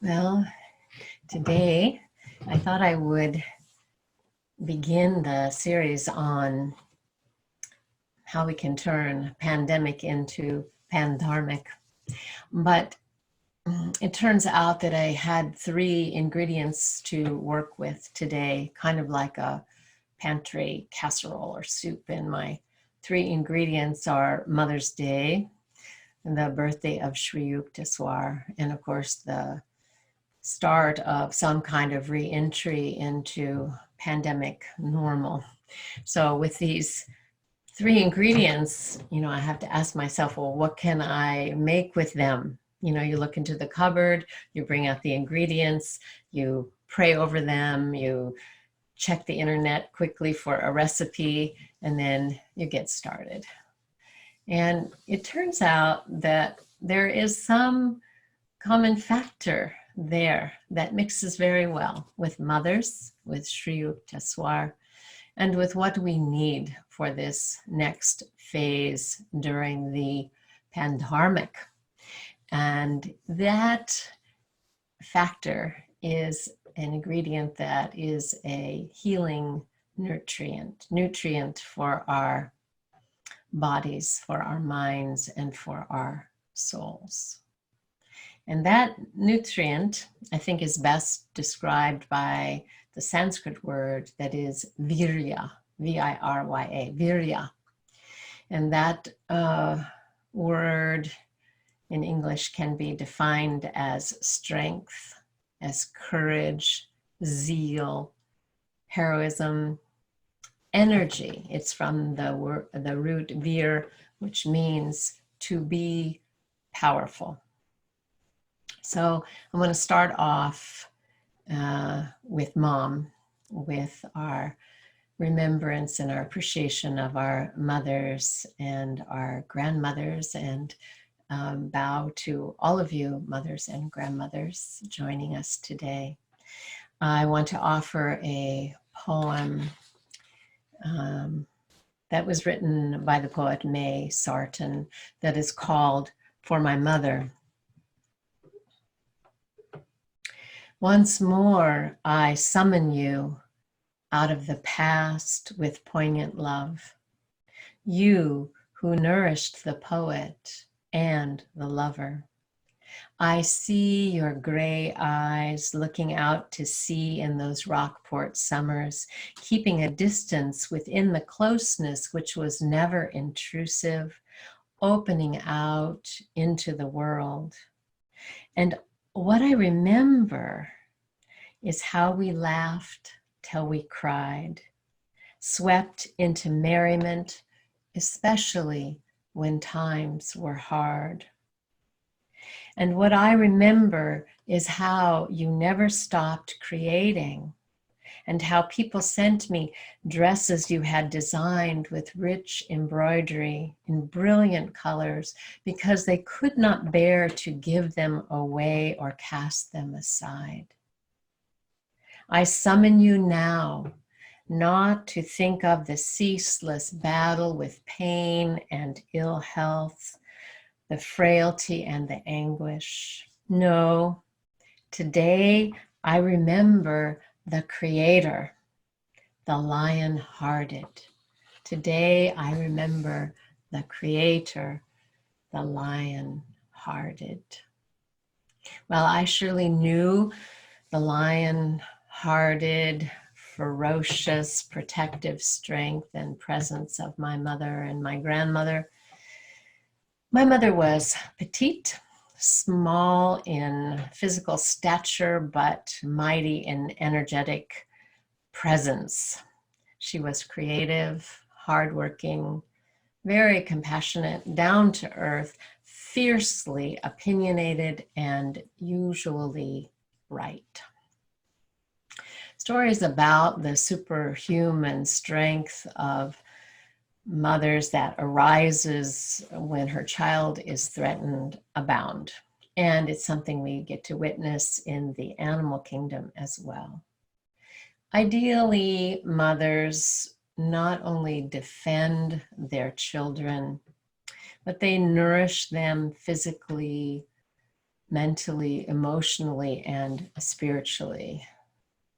Well, today I thought I would begin the series on how we can turn pandemic into pandharmic. But it turns out that I had three ingredients to work with today, kind of like a pantry casserole or soup. And my three ingredients are Mother's Day, the birthday of Sri Yukteswar, and of course the start of some kind of re-entry into pandemic normal. So with these three ingredients, I have to ask myself, well, what can I make with them? You look into the cupboard, you bring out the ingredients, you pray over them, you check the internet quickly for a recipe, and then you get started. And it turns out that there is some common factor there that mixes very well with mothers, with Sri Yukteswar, and with what we need for this next phase during the pandharmic. And that factor is an ingredient that is a healing nutrient for our bodies, for our minds, and for our souls. And that nutrient, I think, is best described by the Sanskrit word that is virya, V-I-R-Y-A, virya. And that word in English can be defined as strength, as courage, zeal, heroism, energy. It's from the root vir, which means to be powerful. So I'm going to start off with Mom, with our remembrance and our appreciation of our mothers and our grandmothers, and bow to all of you mothers and grandmothers joining us today. I want to offer a poem that was written by the poet May Sarton that is called For My Mother. Once more, I summon you out of the past with poignant love. You who nourished the poet and the lover. I see your gray eyes looking out to sea in those Rockport summers, keeping a distance within the closeness which was never intrusive, opening out into the world. And what I remember is how we laughed till we cried, swept into merriment, especially when times were hard. And what I remember is how you never stopped creating, and how people sent me dresses you had designed with rich embroidery in brilliant colors because they could not bear to give them away or cast them aside. I summon you now, not to think of the ceaseless battle with pain and ill health, the frailty and the anguish. No, today I remember the Creator, the lion-hearted. Today I remember the Creator, the lion-hearted. Well, I surely knew the lion-hearted, ferocious, protective strength and presence of my mother and my grandmother. My mother was petite, small in physical stature, but mighty in energetic presence. She was creative, hardworking, very compassionate, down to earth, fiercely opinionated, and usually right. Stories about the superhuman strength of mothers that arises when her child is threatened abound. And it's something we get to witness in the animal kingdom as well. Ideally, mothers not only defend their children, but they nourish them physically, mentally, emotionally, and spiritually.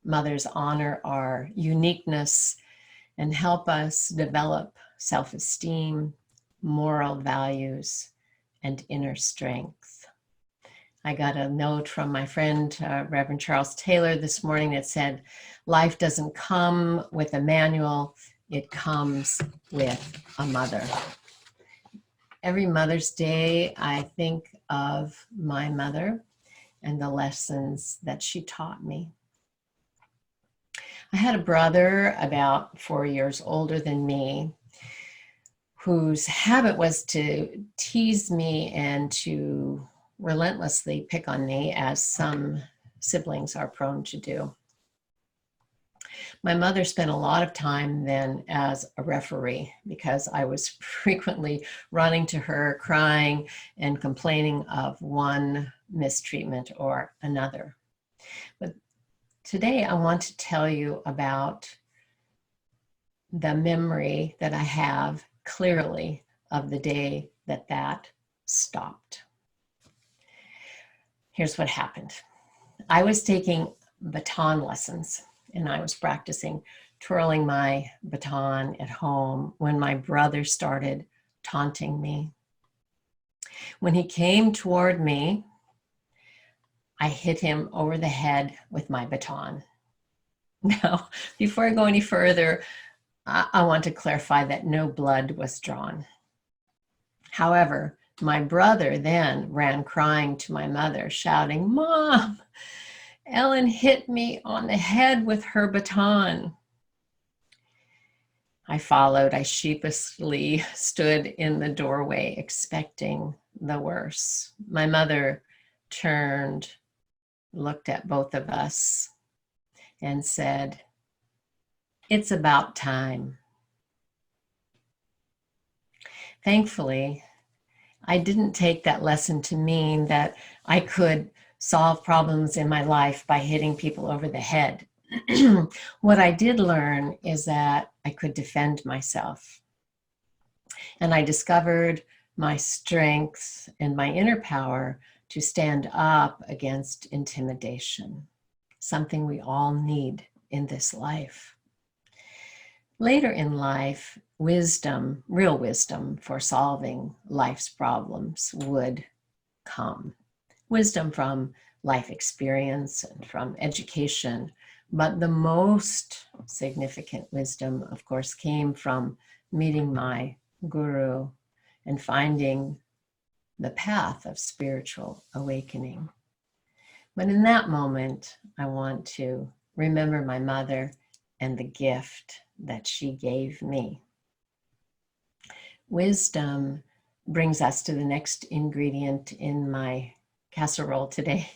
Mothers honor our uniqueness and help us develop self-esteem, moral values, and inner strength. I got a note from my friend, Reverend Charles Taylor, this morning that said, life doesn't come with a manual, it comes with a mother. Every Mother's Day, I think of my mother and the lessons that she taught me. I had a brother about 4 years older than me whose habit was to tease me and to relentlessly pick on me, as some siblings are prone to do. My mother spent a lot of time then as a referee because I was frequently running to her, crying and complaining of one mistreatment or another. But today I want to tell you about the memory that I have clearly of the day that that stopped. Here's what happened. I was taking baton lessons and I was practicing twirling my baton at home when my brother started taunting me. When he came toward me, I hit him over the head with my baton. Now, before I go any further, I want to clarify that no blood was drawn. However, my brother then ran crying to my mother, shouting, "Mom, Ellen hit me on the head with her baton." I followed. I sheepishly stood in the doorway, expecting the worst. My mother turned, looked at both of us, and said, "It's about time." Thankfully, I didn't take that lesson to mean that I could solve problems in my life by hitting people over the head. What I did learn is that I could defend myself. And I discovered my strength and my inner power to stand up against intimidation, something we all need in this life. Later in life, wisdom, real wisdom for solving life's problems would come. Wisdom from life experience and from education. But the most significant wisdom, of course, came from meeting my guru and finding the path of spiritual awakening. But in that moment, I want to remember my mother and the gift that she gave me. Wisdom brings us to the next ingredient in my casserole today.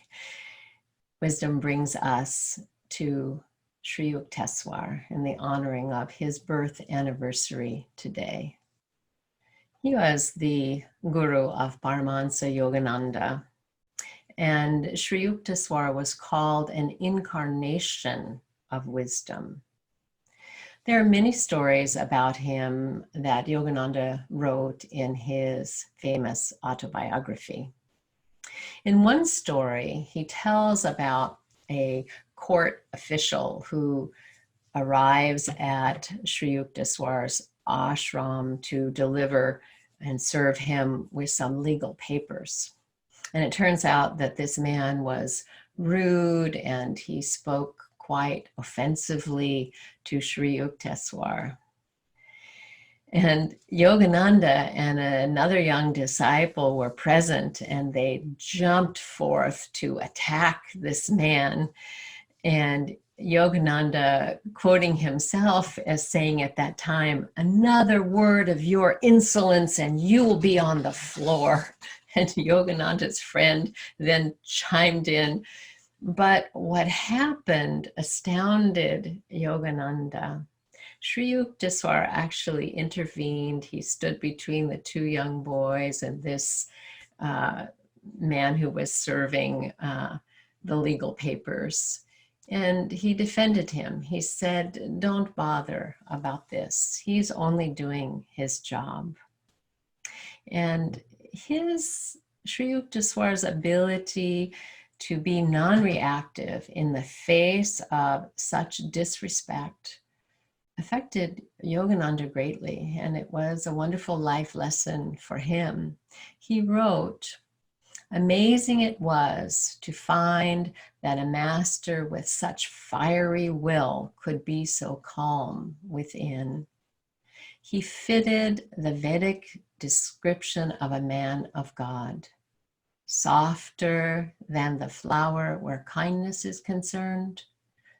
Wisdom brings us to Sri Yukteswar and the honoring of his birth anniversary today. He was the guru of Paramahansa Yogananda, and Sri Yukteswar was called an incarnation of wisdom. There are many stories about him that Yogananda wrote in his famous autobiography. In one story, he tells about a court official who arrives at Sri Yukteswar's ashram to deliver and serve him with some legal papers. And it turns out that this man was rude and he spoke quite offensively to Sri Yukteswar. And Yogananda and another young disciple were present, and they jumped forth to attack this man. And Yogananda, quoting himself as saying at that time, "Another word of your insolence and you will be on the floor." And Yogananda's friend then chimed in. But what happened astounded Yogananda. Sri Yukteswar actually intervened. He stood between the two young boys and this man who was serving the legal papers. And he defended him. He said, "Don't bother about this. He's only doing his job." And his Sri Yukteswar's ability to be non-reactive in the face of such disrespect affected Yogananda greatly, and it was a wonderful life lesson for him. He wrote, "Amazing it was to find that a master with such fiery will could be so calm within. He fitted the Vedic description of a man of God, softer than the flower where kindness is concerned,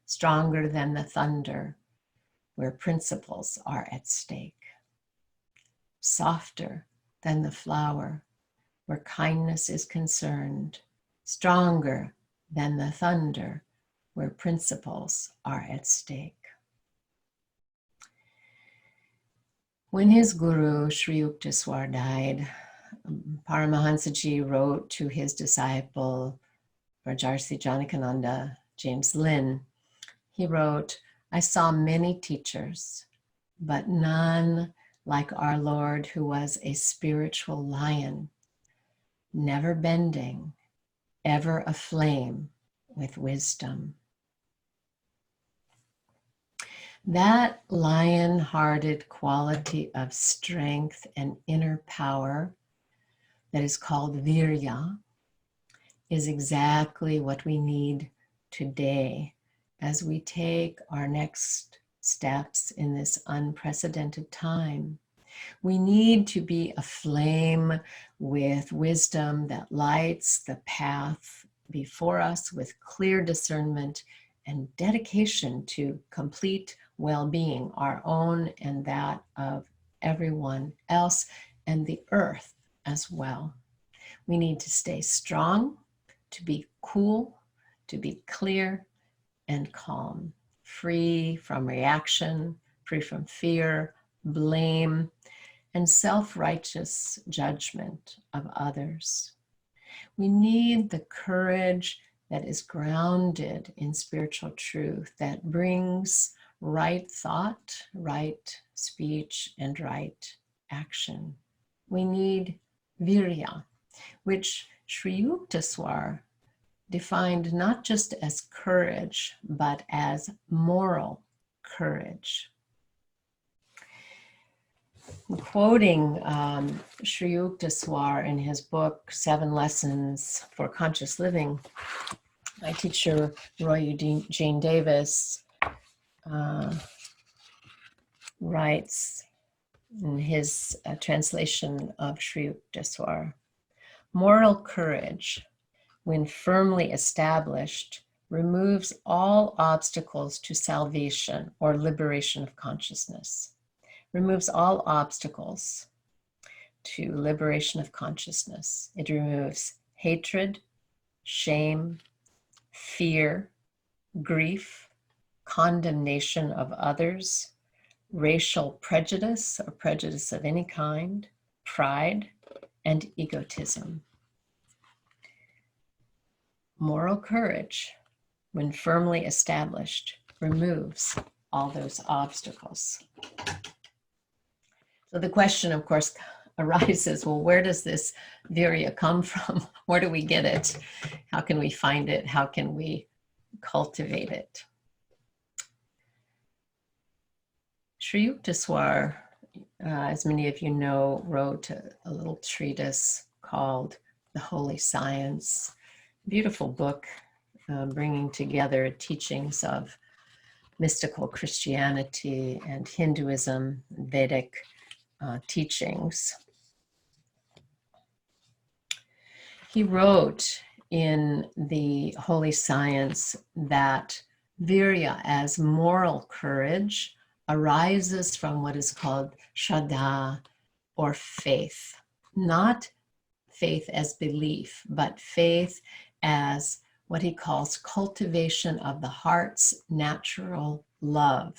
stronger than the thunder where principles are at stake. Softer than the flower where kindness is concerned, stronger than the thunder where principles are at stake." When his guru, Sri Yukteswar, died, Paramahansaji wrote to his disciple, Rajarsi Janakananda, James Lynn. He wrote, "I saw many teachers, but none like our Lord, who was a spiritual lion, never bending, ever aflame with wisdom." That lion-hearted quality of strength and inner power that is called virya is exactly what we need today as we take our next steps in this unprecedented time. We need to be aflame with wisdom that lights the path before us with clear discernment and dedication to complete well-being, our own and that of everyone else, and the earth as well. We need to stay strong, to be cool, to be clear and calm, free from reaction, free from fear, blame, and self-righteous judgment of others. We need the courage that is grounded in spiritual truth, that brings right thought, right speech, and right action. We need virya, which Sri Yukteswar defined not just as courage, but as moral courage. Quoting Sri Yukteswar in his book, 7 Lessons for Conscious Living, my teacher, Roy Eugene Davis, writes in his translation of Sri Yukteswar, "Moral courage, when firmly established, removes all obstacles to salvation or liberation of consciousness." Removes all obstacles to liberation of consciousness. It removes hatred, shame, fear, grief, condemnation of others, racial prejudice or prejudice of any kind, pride, and egotism. Moral courage, when firmly established, removes all those obstacles. So the question, of course, arises, well, where does this virya come from? Where do we get it? How can we find it? How can we cultivate it? Sri Yukteswar, as many of you know, wrote a little treatise called The Holy Science. Beautiful book, bringing together teachings of mystical Christianity and Hinduism, Vedic teachings. He wrote in the Holy Science that virya, as moral courage, arises from what is called shraddha, or faith. Not faith as belief, but faith as what he calls cultivation of the heart's natural love.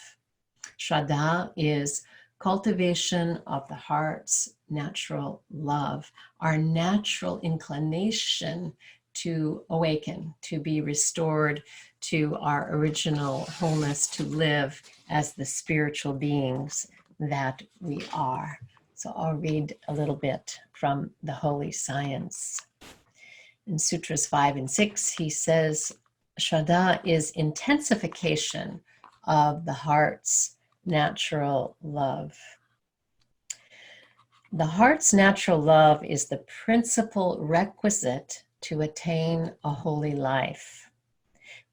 Shraddha is cultivation of the heart's natural love, our natural inclination to awaken, to be restored to our original wholeness, to live as the spiritual beings that we are. So I'll read a little bit from the Holy Science. In Sutras 5 and 6, he says, Shraddha is intensification of the heart's natural love. The heart's natural love is the principal requisite to attain a holy life.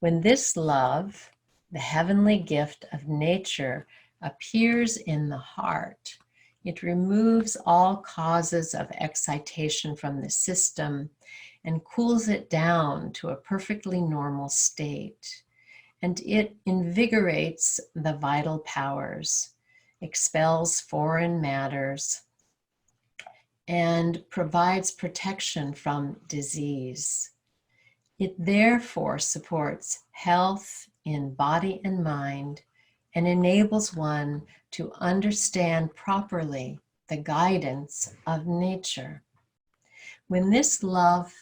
When this love, the heavenly gift of nature, appears in the heart, it removes all causes of excitation from the system and cools it down to a perfectly normal state. And it invigorates the vital powers, expels foreign matters, and provides protection from disease. It therefore supports health in body and mind and enables one to understand properly the guidance of nature. When this love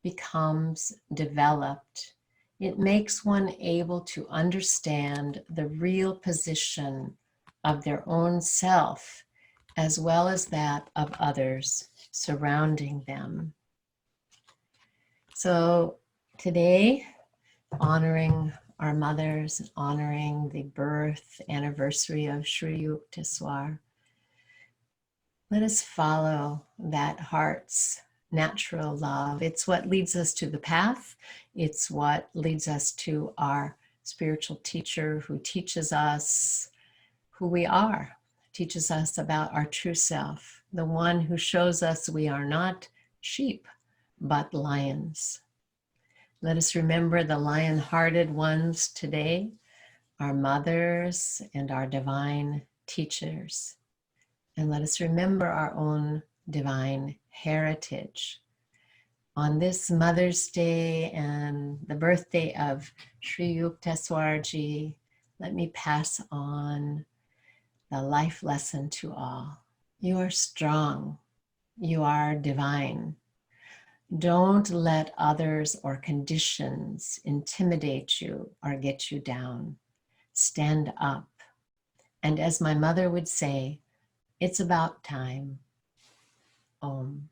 becomes developed, it makes one able to understand the real position of their own self as well as that of others surrounding them. So today, honoring our mothers, honoring the birth anniversary of Sri Yukteswar, let us follow that heart's natural love. It's what leads us to the path. It's what leads us to our spiritual teacher who teaches us who we are, teaches us about our true self, the one who shows us we are not sheep, but lions. Let us remember the lion-hearted ones today, our mothers and our divine teachers. And let us remember our own divine heritage. On this Mother's Day and the birthday of Sri Yukteswarji, let me pass on the life lesson to all. You are strong. You are divine. Don't let others or conditions intimidate you or get you down. Stand up. And as my mother would say, it's about time. Om.